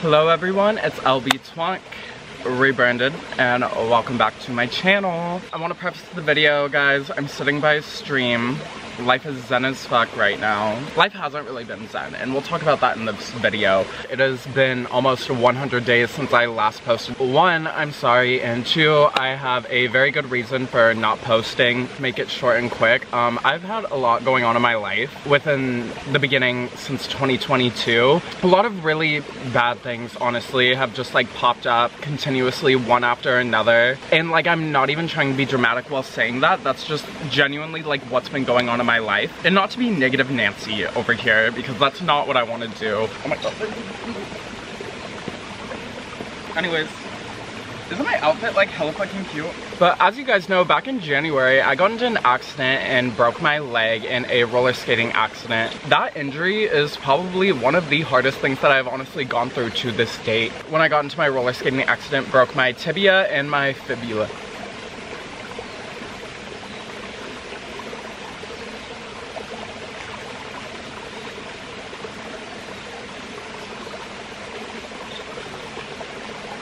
Hello everyone, it's LBtwunk, rebranded, and welcome back to my channel. I want to preface the video, guys. I'm sitting by a stream. Life is zen as fuck right now. Life hasn't really been zen, and we'll talk about that in this video. It has been almost 100 days since I last posted. One, I'm sorry, and two, I have a very good reason for not posting. To make it short and quick, I've had a lot going on in my life within the beginning since 2022. A lot of really bad things, honestly, have just like popped up continuously one after another. And like, I'm not even trying to be dramatic while saying that. That's just genuinely like what's been going on in my life. And not to be negative Nancy over here, because that's not what I want to do. Oh my god. Anyways, isn't my outfit like hella fucking cute? But as you guys know, back in January, I got into an accident and broke my leg in a roller skating accident. That injury is probably one of the hardest things that I've honestly gone through to this date. When I got into my roller skating accident, broke my tibia and my fibula.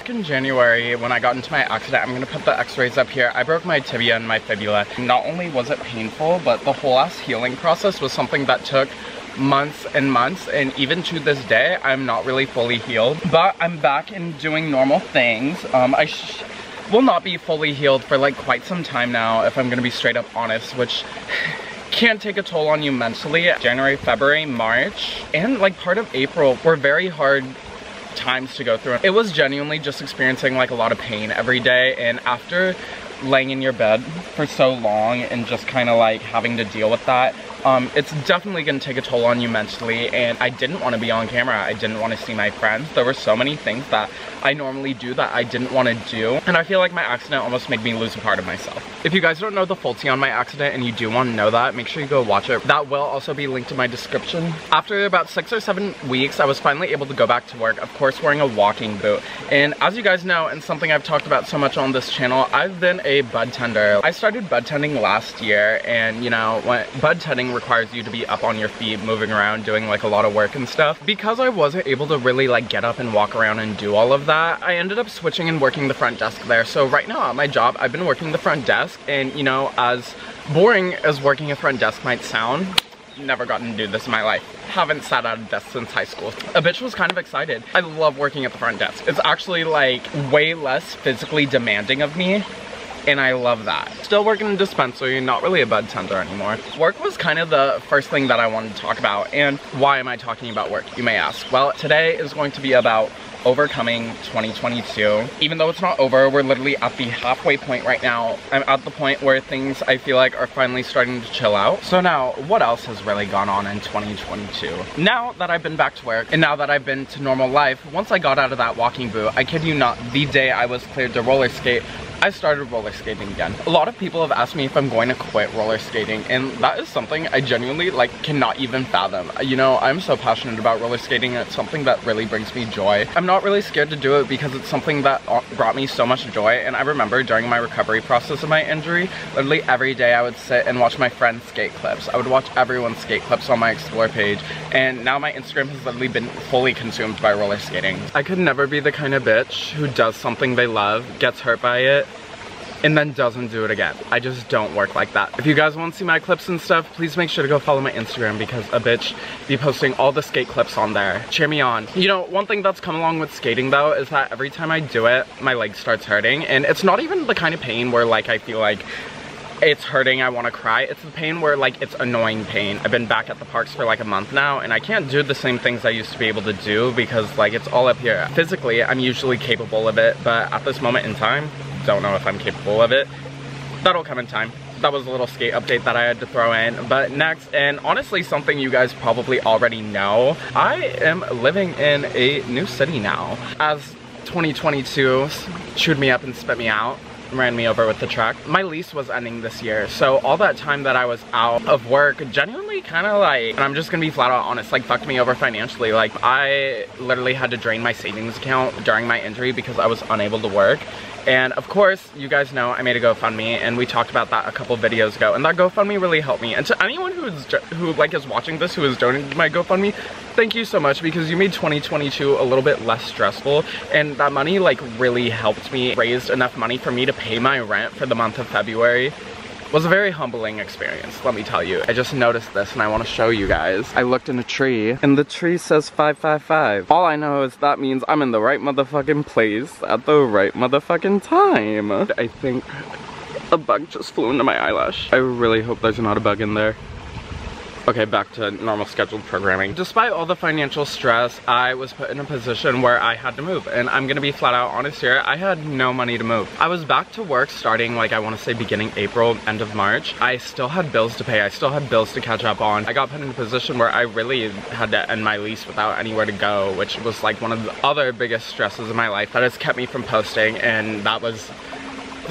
In January, when I got into my accident, I'm gonna put the x-rays up here, I broke my tibia and my fibula. Not only was it painful, but the whole ass healing process was something that took months and months, and even to this day, I'm not really fully healed. But I'm back and doing normal things. I will not be fully healed for like quite some time now, if I'm gonna be straight up honest, which can take a toll on you mentally. January, February, March, and like part of April were very hard times to go through. It was genuinely just experiencing like a lot of pain every day, and after laying in your bed for so long and just kind of like having to deal with that, it's definitely gonna take a toll on you mentally. And I didn't want to be on camera. I didn't want to see my friends. There were so many things that I normally do that I didn't want to do, and I feel like my accident almost made me lose a part of myself. If you guys don't know the full tea on my accident and you do want to know that, make sure you go watch it. That will also be linked in my description. After about 6 or 7 weeks, I was finally able to go back to work, of course wearing a walking boot. And as you guys know, and something I've talked about so much on this channel, I've been a bud tender. I started bud tending last year, and you know, when bud tending requires you to be up on your feet, moving around, doing like a lot of work and stuff. Because I wasn't able to really like get up and walk around and do all of that, I ended up switching and working the front desk there. So right now at my job, I've been working the front desk, and you know, as boring as working a front desk might sound, never gotten to do this in my life. Haven't sat at a desk since high school. A bitch was kind of excited. I love working at the front desk. It's actually like way less physically demanding of me, and I love that. Still working in a dispensary, not really a bud tender anymore. Work was kind of the first thing that I wanted to talk about. And why am I talking about work, you may ask? Well, today is going to be about overcoming 2022. Even though it's not over, we're literally at the halfway point right now. I'm at the point where things I feel like are finally starting to chill out. So now, what else has really gone on in 2022? Now that I've been back to work, and now that I've been to normal life, once I got out of that walking boot, I kid you not, the day I was cleared to roller skate, I started roller skating again. A lot of people have asked me if I'm going to quit roller skating, and that is something I genuinely like cannot even fathom. You know, I'm so passionate about roller skating, and it's something that really brings me joy. I'm not really scared to do it because it's something that brought me so much joy. And I remember during my recovery process of my injury, literally every day I would sit and watch my friends' skate clips. I would watch everyone's skate clips on my Explore page, and now my Instagram has literally been fully consumed by roller skating. I could never be the kind of bitch who does something they love, gets hurt by it, and then doesn't do it again. I just don't work like that. If you guys want to see my clips and stuff, please make sure to go follow my Instagram, because a bitch be posting all the skate clips on there. Cheer me on. You know, one thing that's come along with skating though is that every time I do it, my leg starts hurting, and it's not even the kind of pain where like I feel like it's hurting, I want to cry. It's the pain where like it's annoying pain. I've been back at the parks for like a month now and I can't do the same things I used to be able to do because like it's all up here. Physically, I'm usually capable of it, but at this moment in time, don't know if I'm capable of it. That'll come in time. That was a little skate update that I had to throw in. But next, and honestly something you guys probably already know, I am living in a new city now. As 2022 chewed me up and spit me out, ran me over with the truck. My lease was ending this year, so all that time that I was out of work genuinely kind of like, and I'm just gonna be flat out honest, like fucked me over financially. Like I literally had to drain my savings account during my injury because I was unable to work. And of course, you guys know I made a GoFundMe and we talked about that a couple videos ago, and that GoFundMe really helped me. And to anyone who is watching this who is donating to my GoFundMe, thank you so much because you made 2022 a little bit less stressful, and that money like really helped me raise enough money for me to pay my rent for the month of February. It was a very humbling experience, let me tell you. I just noticed this and I want to show you guys. I looked in a tree and the tree says 555. All I know is that means I'm in the right motherfucking place at the right motherfucking time. I think a bug just flew into my eyelash. I really hope there's not a bug in there. Okay, back to normal scheduled programming. Despite all the financial stress, I was put in a position where I had to move. And I'm gonna be flat out honest here, I had no money to move. I was back to work starting like I wanna say beginning April, end of March. I still had bills to pay, I still had bills to catch up on. I got put in a position where I really had to end my lease without anywhere to go, which was like one of the other biggest stresses of my life that has kept me from posting, and that was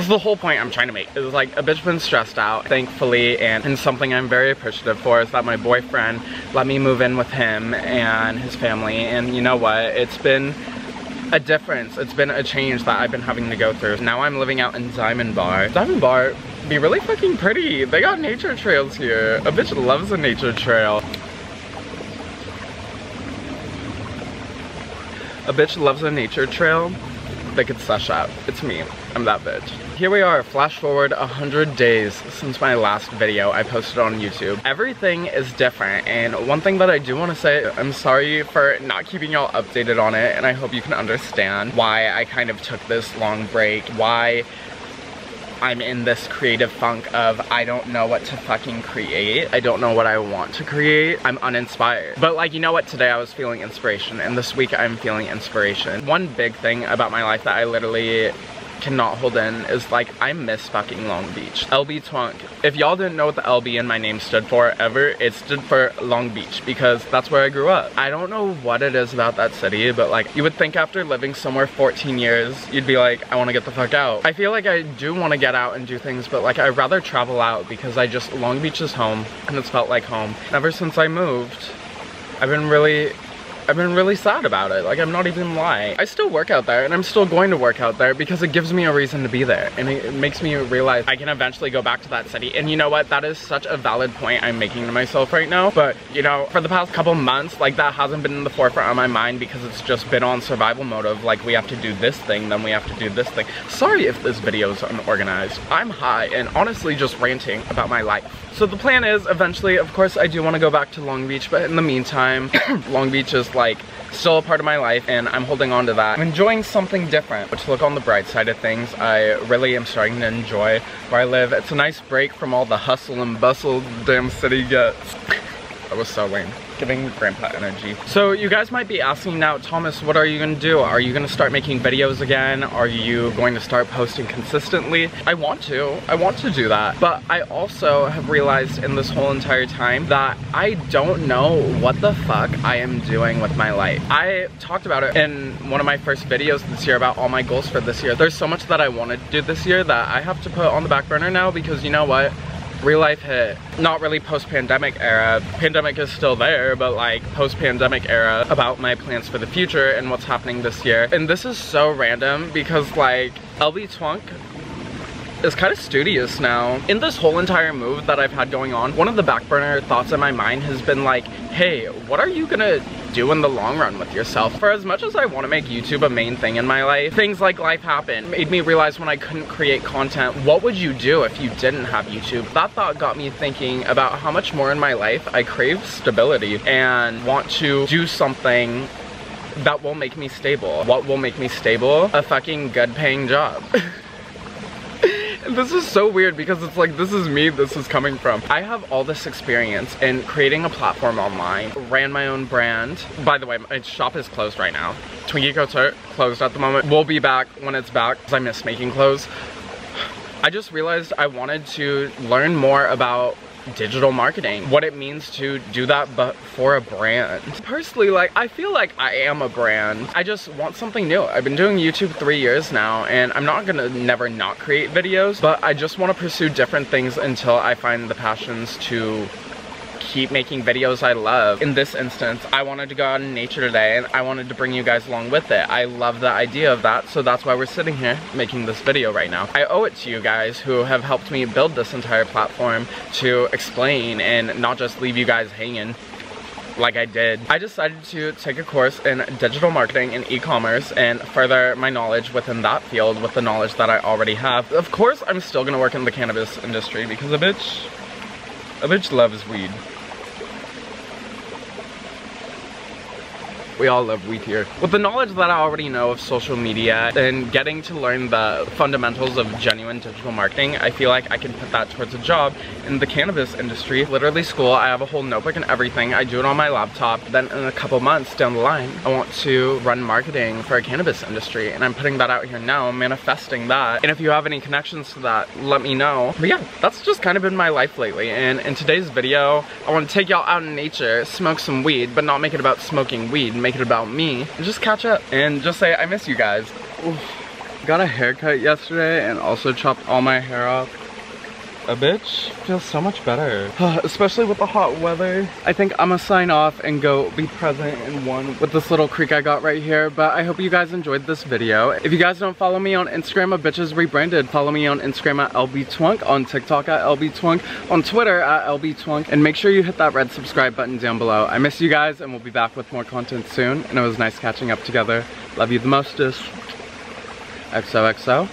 the whole point I'm trying to make. It was like a bitch been stressed out, thankfully, and something I'm very appreciative for is that my boyfriend let me move in with him and his family, and you know what, it's been a difference, it's been a change that I've been having to go through. Now I'm living out in Diamond Bar. Diamond Bar be really fucking pretty. They got nature trails here. A bitch loves a nature trail. A bitch loves a nature trail. They could sush up. It's me. I'm that bitch. Here we are, flash forward 100 days since my last video I posted on YouTube. Everything is different, and one thing that I do want to say, I'm sorry for not keeping y'all updated on it, and I hope you can understand why I kind of took this long break, why I'm in this creative funk of I don't know what to fucking create. I don't know what I want to create. I'm uninspired. But like, you know what? Today I was feeling inspiration, and this week I'm feeling inspiration. One big thing about my life that I literally cannot hold in is like, I miss fucking Long Beach. LBtwunk. If y'all didn't know what the LB in my name stood for ever, it stood for Long Beach because that's where I grew up. I don't know what it is about that city, but like, you would think after living somewhere 14 years, you'd be like, I want to get the fuck out. I feel like I do want to get out and do things, but like, I'd rather travel out because Long Beach is home and it's felt like home. Ever since I moved, I've been really sad about it. Like, I'm not even lying. I still work out there and I'm still going to work out there because it gives me a reason to be there, and it makes me realize I can eventually go back to that city. And you know what? That is such a valid point I'm making to myself right now. But you know, for the past couple months, like, that hasn't been in the forefront of my mind because it's just been on survival mode of like, we have to do this thing, then we have to do this thing. Sorry if this video is unorganized. I'm high and honestly just ranting about my life. So the plan is eventually, of course, I do want to go back to Long Beach, but in the meantime, Long Beach is like still a part of my life and I'm holding on to that. I'm enjoying something different, but to look on the bright side of things, I really am starting to enjoy where I live. It's a nice break from all the hustle and bustle the damn city gets. That was so lame. Giving grandpa energy. So you guys might be asking now, Thomas, what are you gonna do? Are you gonna start making videos again? Are you going to start posting consistently? I want to do that. But I also have realized in this whole entire time that I don't know what the fuck I am doing with my life. I talked about it in one of my first videos this year about all my goals for this year. There's so much that I wanted to do this year that I have to put on the back burner now because you know what? Real life hit. Not really post-pandemic era. Pandemic is still there, but like post-pandemic era about my plans for the future and what's happening this year. And this is so random because like LBtwunk is kind of studious now. In this whole entire move that I've had going on, one of the back burner thoughts in my mind has been like, hey, what are you gonna do in the long run with yourself? For as much as I want to make YouTube a main thing in my life, things like life happen made me realize when I couldn't create content, what would you do if you didn't have YouTube? That thought got me thinking about how much more in my life I crave stability and want to do something that will make me stable. What will make me stable? A fucking good paying job. This is so weird because it's like, this is me, this is coming from. I have all this experience in creating a platform online, ran my own brand. By the way, my shop is closed right now. Twinkie Couture closed at the moment. We'll be back when it's back because I miss making clothes. I just realized I wanted to learn more about digital marketing, what it means to do that but for a brand. Personally, like, I feel like I am a brand. I just want something new. I've been doing YouTube 3 years now, and I'm not gonna never not create videos, but I just want to pursue different things until I find the passions to keep making videos I love. In this instance, I wanted to go out in nature today, and I wanted to bring you guys along with it. I love the idea of that, so that's why we're sitting here making this video right now. I owe it to you guys who have helped me build this entire platform to explain and not just leave you guys hanging like I did. I decided to take a course in digital marketing and e-commerce and further my knowledge within that field with the knowledge that I already have. Of course, I'm still gonna work in the cannabis industry because a bitch loves weed. We all love weed here. With the knowledge that I already know of social media and getting to learn the fundamentals of genuine digital marketing, I feel like I can put that towards a job in the cannabis industry. Literally school, I have a whole notebook and everything. I do it on my laptop. Then in a couple months down the line, I want to run marketing for a cannabis industry, and I'm putting that out here now, manifesting that. And if you have any connections to that, let me know. But yeah, that's just kind of been my life lately. And in today's video, I want to take y'all out in nature, smoke some weed, but not make it about smoking weed. Make it about me and just catch up and just say I miss you guys. Oof. Got a haircut yesterday and also chopped all my hair off. A bitch feels so much better, especially with the hot weather. I think I'm gonna sign off and go be present in one with this little creek I got right here, but I hope you guys enjoyed this video. If you guys don't follow me on Instagram, a bitch is rebranded. Follow me on Instagram at LBtwunk, on TikTok at LBtwunk, on Twitter at LBtwunk, and make sure you hit that red subscribe button down below. I miss you guys, and we'll be back with more content soon, and it was nice catching up together. Love you the mostest. XOXO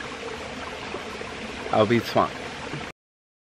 LBtwunk.